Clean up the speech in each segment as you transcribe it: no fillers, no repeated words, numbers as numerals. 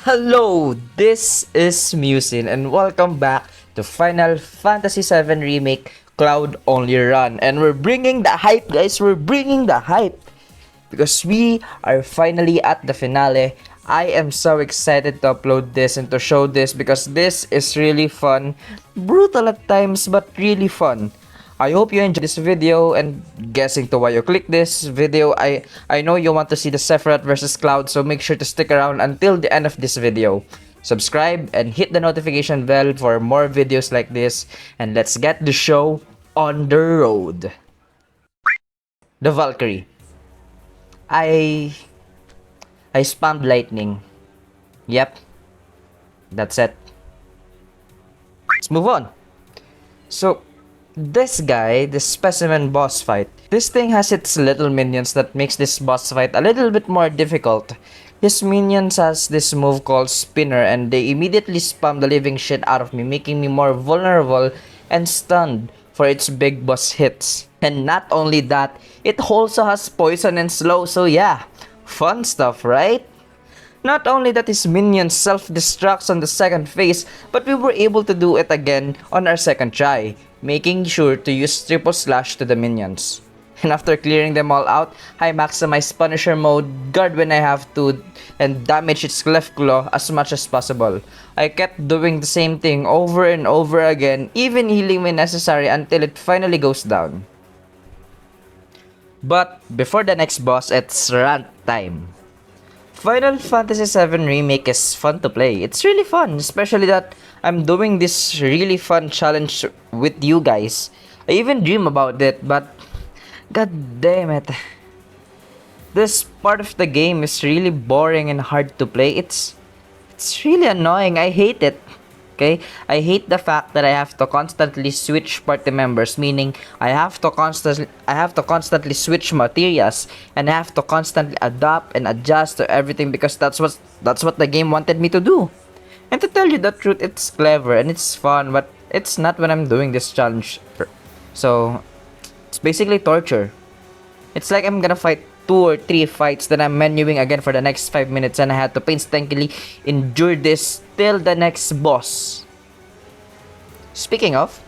Hello, this is Musin and welcome back to Final Fantasy VII Remake Cloud Only Run. And we're bringing the hype, guys. We're bringing the hype because we are finally at the finale. I am so excited to upload this and to show this because this is really fun. Brutal at times, but really fun. I hope you enjoyed this video, and guessing to why you click this video, I know you want to see the Sephiroth versus Cloud, so make sure to stick around until the end of this video. Subscribe and hit the notification bell for more videos like this, and let's get the show on the road. The Valkyrie. I spammed lightning. Yep. That's it. Let's move on. So, this guy, the Specimen boss fight, this thing has its little minions that makes this boss fight a little bit more difficult. His minions has this move called Spinner, and they immediately spam the living shit out of me, making me more vulnerable and stunned for its big boss hits. And not only that, it also has poison and slow, so yeah, fun stuff, right? Not only that his minions self-destructs on the second phase, but we were able to do it again on our second try, making sure to use triple slash to the minions. And after clearing them all out, I maximize Punisher mode, guard when I have to, and damage its left claw as much as possible. I kept doing the same thing over and over again, even healing when necessary until it finally goes down. But before the next boss, it's rant time. Final Fantasy VII Remake is fun to play. It's really fun, especially that I'm doing this really fun challenge with you guys. I even dream about it, but god damn it. This part of the game is really boring and hard to play. It's really annoying. I hate it. Okay? I hate the fact that I have to constantly switch party members, meaning I have to constantly switch materials, and I have to constantly adapt and adjust to everything because that's what the game wanted me to do. And to tell you the truth, it's clever and it's fun, but it's not when I'm doing this challenge. So it's basically torture. It's like I'm gonna fight 2 or 3 fights, then I'm menuing again for the next 5 minutes, and I had to painstakingly endure this till the next boss. Speaking of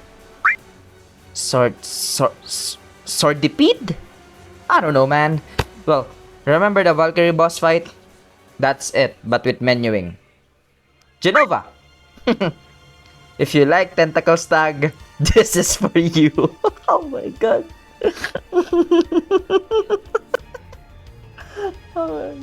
Swordipide? I don't know, man. Well, remember the Valkyrie boss fight? That's it, but with menuing. Jenova! If you like Tentacle Stag, this is for you. Oh my god. Oh my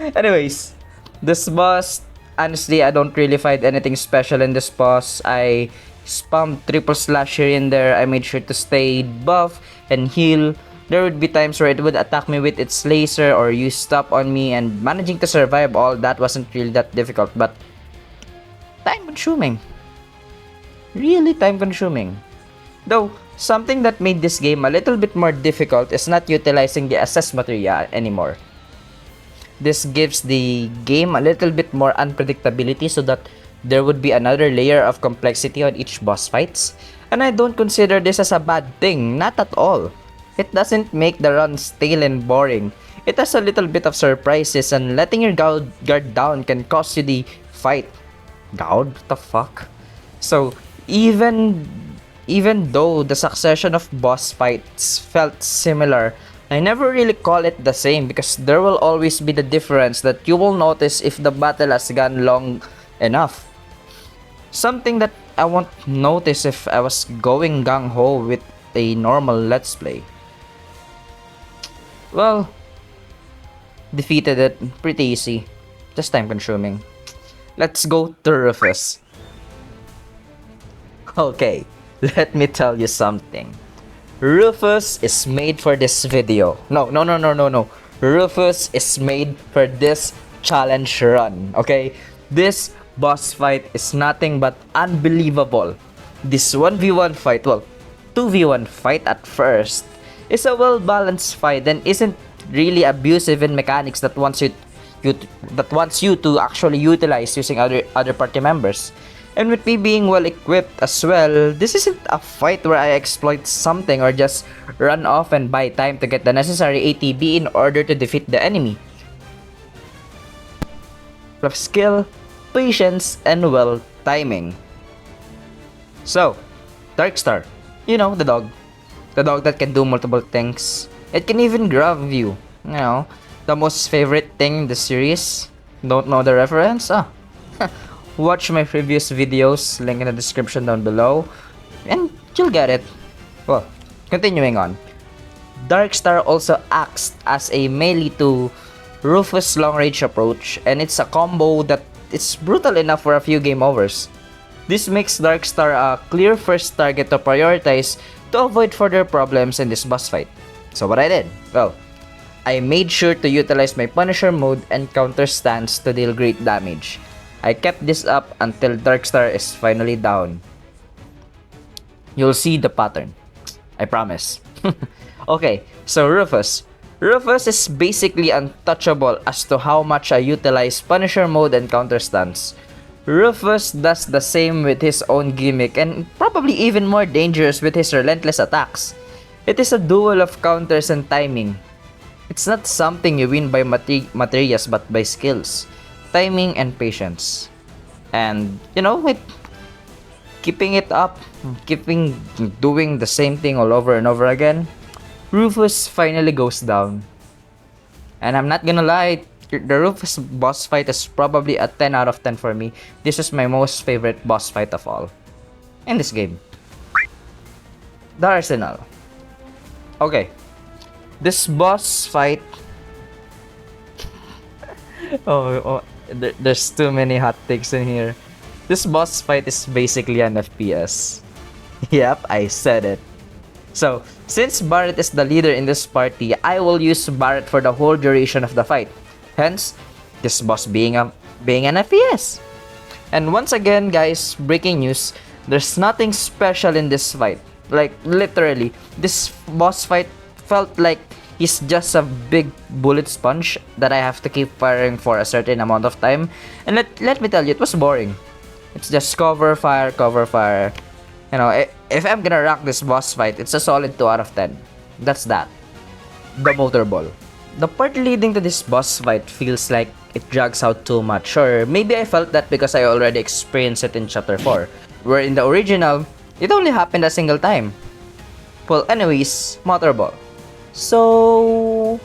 god. Anyways, this boss, honestly, I don't really find anything special in this boss. I spammed triple slash here and there. I made sure to stay buff and heal. There would be times where it would attack me with its laser or use stop on me, and managing to survive all that wasn't really that difficult, but time consuming. Really time consuming. Though, something that made this game a little bit more difficult is not utilizing the assess material anymore. This gives the game a little bit more unpredictability so that there would be another layer of complexity on each boss fights. And I don't consider this as a bad thing, not at all. It doesn't make the run stale and boring. It has a little bit of surprises, and letting your guard down can cost you the fight. Guard? What the fuck? So, even though the succession of boss fights felt similar, I never really call it the same because there will always be the difference that you will notice if the battle has gone long enough. Something that I won't notice if I was going gung-ho with a normal let's play. Well, defeated it pretty easy, just time consuming. Let's go to Rufus. Okay, let me tell you something. Rufus is made for this video. No. Rufus is made for this challenge run, okay? This boss fight is nothing but unbelievable. This 1v1 fight, well, 2v1 fight at first, is a well-balanced fight and isn't really abusive in mechanics that wants you to actually utilize using other party members. And with me being well equipped as well, this isn't a fight where I exploit something or just run off and buy time to get the necessary ATB in order to defeat the enemy. of skill, patience, and well, timing. So, Darkstar, you know, the dog. The dog that can do multiple things. It can even grab you. You know, the most favorite thing in the series. Don't know the reference? Ah. Watch my previous videos, link in the description down below, and you'll get it. Well, continuing on. Darkstar also acts as a melee to Rufus' long range approach, and it's a combo that is brutal enough for a few game overs. This makes Darkstar a clear first target to prioritize to avoid further problems in this boss fight. So what I did? Well, I made sure to utilize my Punisher mode and counter stance to deal great damage. I kept this up until Darkstar is finally down. You'll see the pattern. I promise. Okay, so Rufus. Rufus is basically untouchable as to how much I utilize Punisher mode and counter stance. Rufus does the same with his own gimmick and probably even more dangerous with his relentless attacks. It is a duel of counters and timing. It's not something you win by materials but by skills, timing, and patience. And you know, keeping it up, doing the same thing all over and over again, Rufus finally goes down. And I'm not gonna lie, the Rufus boss fight is probably a 10 out of 10 for me. This is my most favorite boss fight of all in this game. The Arsenal. Okay, this boss fight. There's too many hot takes in here. This boss fight is basically an FPS. Yep, I said it. So, since Barret is the leader in this party, I will use Barret for the whole duration of the fight. Hence, this boss being an FPS. And once again, guys, breaking news, there's nothing special in this fight. Like, literally, this boss fight felt like he's just a big bullet sponge that I have to keep firing for a certain amount of time. And let me tell you, it was boring. It's just cover, fire, cover, fire. You know, if I'm gonna rank this boss fight, it's a solid 2 out of 10. That's that. The Motor Ball. The part leading to this boss fight feels like it drags out too much, or maybe I felt that because I already experienced it in Chapter 4, where in the original, it only happened a single time. Well, anyways, Motor Ball. So,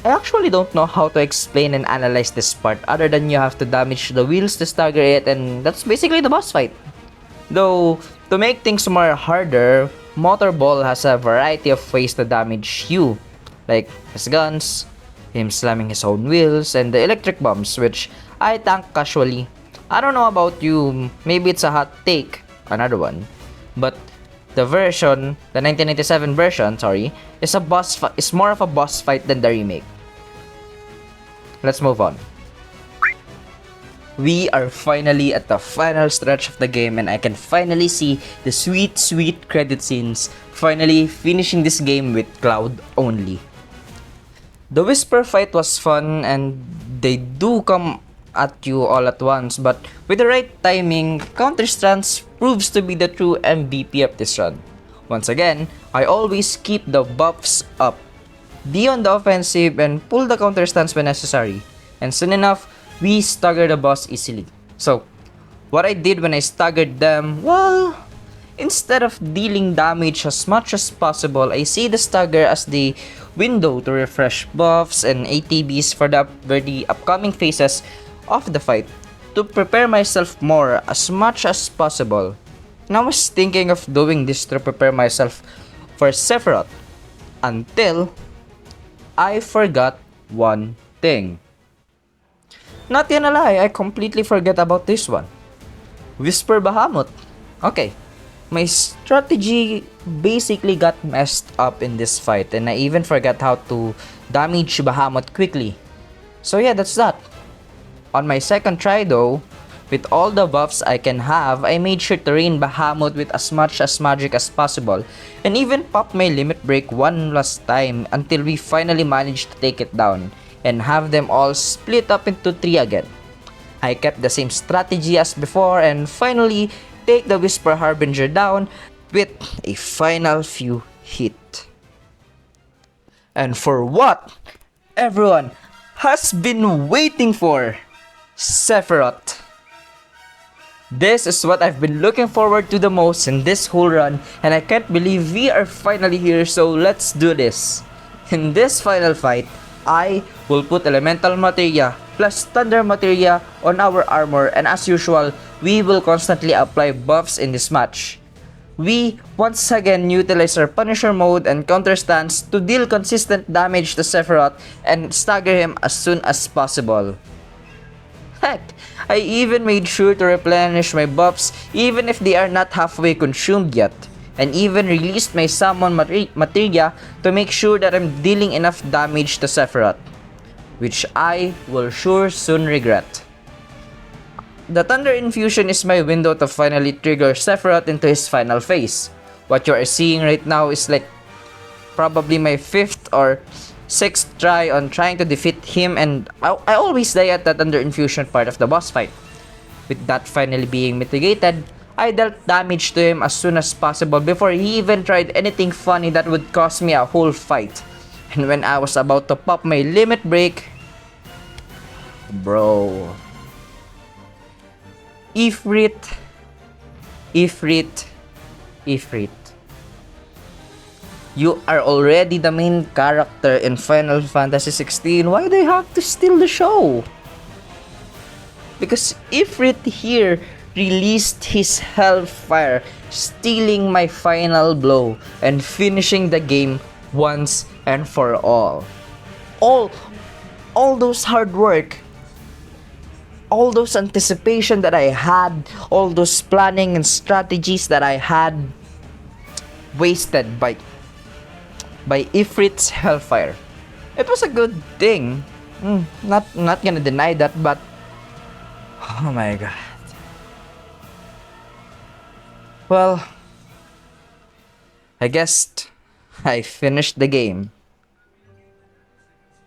I actually don't know how to explain and analyze this part other than you have to damage the wheels to stagger it, and that's basically the boss fight. Though, to make things more harder, Motor Ball has a variety of ways to damage you, like his guns, him slamming his own wheels, and the electric bombs, which I tank casually. I don't know about you, maybe it's a hot take, another one, but the 1997 version, is more of a boss fight than the remake. Let's move on. We are finally at the final stretch of the game, and I can finally see the sweet credit scenes, finally finishing this game with Cloud only. The Whisper fight was fun, and they do come at you all at once, but with the right timing, Counter Stance proves to be the true MVP of this run. Once again, I always keep the buffs up. Be on the offensive and pull the counter stance when necessary. And soon enough, we stagger the boss easily. So, what I did when I staggered them, well, instead of dealing damage as much as possible, I see the stagger as the window to refresh buffs and ATBs for the upcoming phases of the fight, to prepare myself more as much as possible. And I was thinking of doing this to prepare myself for Sephiroth, until I forgot one thing. Not gonna lie, I completely forget about this one. Whisper Bahamut. Okay, my strategy basically got messed up in this fight, and I even forgot how to damage Bahamut quickly. So yeah, that's that. On my second try though, with all the buffs I can have, I made sure to rain Bahamut with as much as magic as possible, and even pop my limit break one last time until we finally managed to take it down and have them all split up into 3 again. I kept the same strategy as before and finally take the Whisper Harbinger down with a final few hit. And for what? Everyone, has been waiting for, Sephiroth. This is what I've been looking forward to the most in this whole run, and I can't believe we are finally here, so let's do this. In this final fight, I will put elemental materia plus thunder materia on our armor, and as usual, we will constantly apply buffs in this match. We once again utilize our Punisher mode and counter stance to deal consistent damage to Sephiroth and stagger him as soon as possible. Heck, I even made sure to replenish my buffs even if they are not halfway consumed yet, and even released my summon materia to make sure that I'm dealing enough damage to Sephiroth, which I will sure soon regret. The Thunder Infusion is my window to finally trigger Sephiroth into his final phase. What you are seeing right now is like probably my 5th or 6th try on trying to defeat him, and I always die at the Thunder Infusion part of the boss fight. With that finally being mitigated, I dealt damage to him as soon as possible before he even tried anything funny that would cost me a whole fight. And when I was about to pop my limit break, bro, Ifrit. You are already the main character in Final Fantasy 16. Why do you have to steal the show? Because Ifrit here released his Hellfire, stealing my final blow and finishing the game once and for all. All those hard work, all those anticipation that I had, all those planning and strategies that I had, wasted by Ifrit's Hellfire. It was a good thing. Not gonna deny that, but oh my god. Well, I guess I finished the game.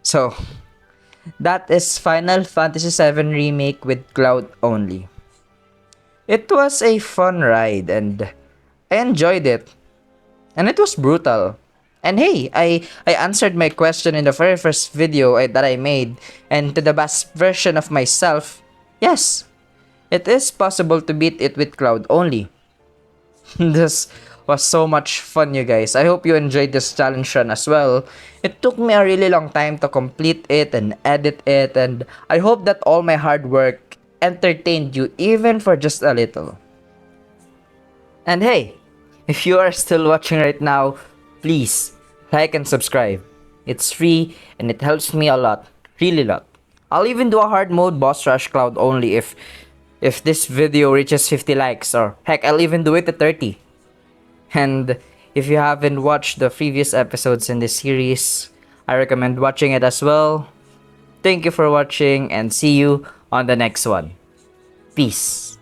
So, that is Final Fantasy VII Remake with Cloud only. It was a fun ride and I enjoyed it. And it was brutal. And hey, I answered my question in the very first video that I made, and to the best version of myself, yes, it is possible to beat it with Cloud only. This was so much fun, you guys. I hope you enjoyed this challenge run as well. It took me a really long time to complete it and edit it, and I hope that all my hard work entertained you even for just a little. And hey, if you are still watching right now, please like and subscribe. It's free and it helps me a lot, really lot. I'll even do a hard mode boss rush Cloud only if this video reaches 50 likes, or heck, I'll even do it to 30. And if you haven't watched the previous episodes in this series, I recommend watching it as well. Thank you for watching and see you on the next one. Peace.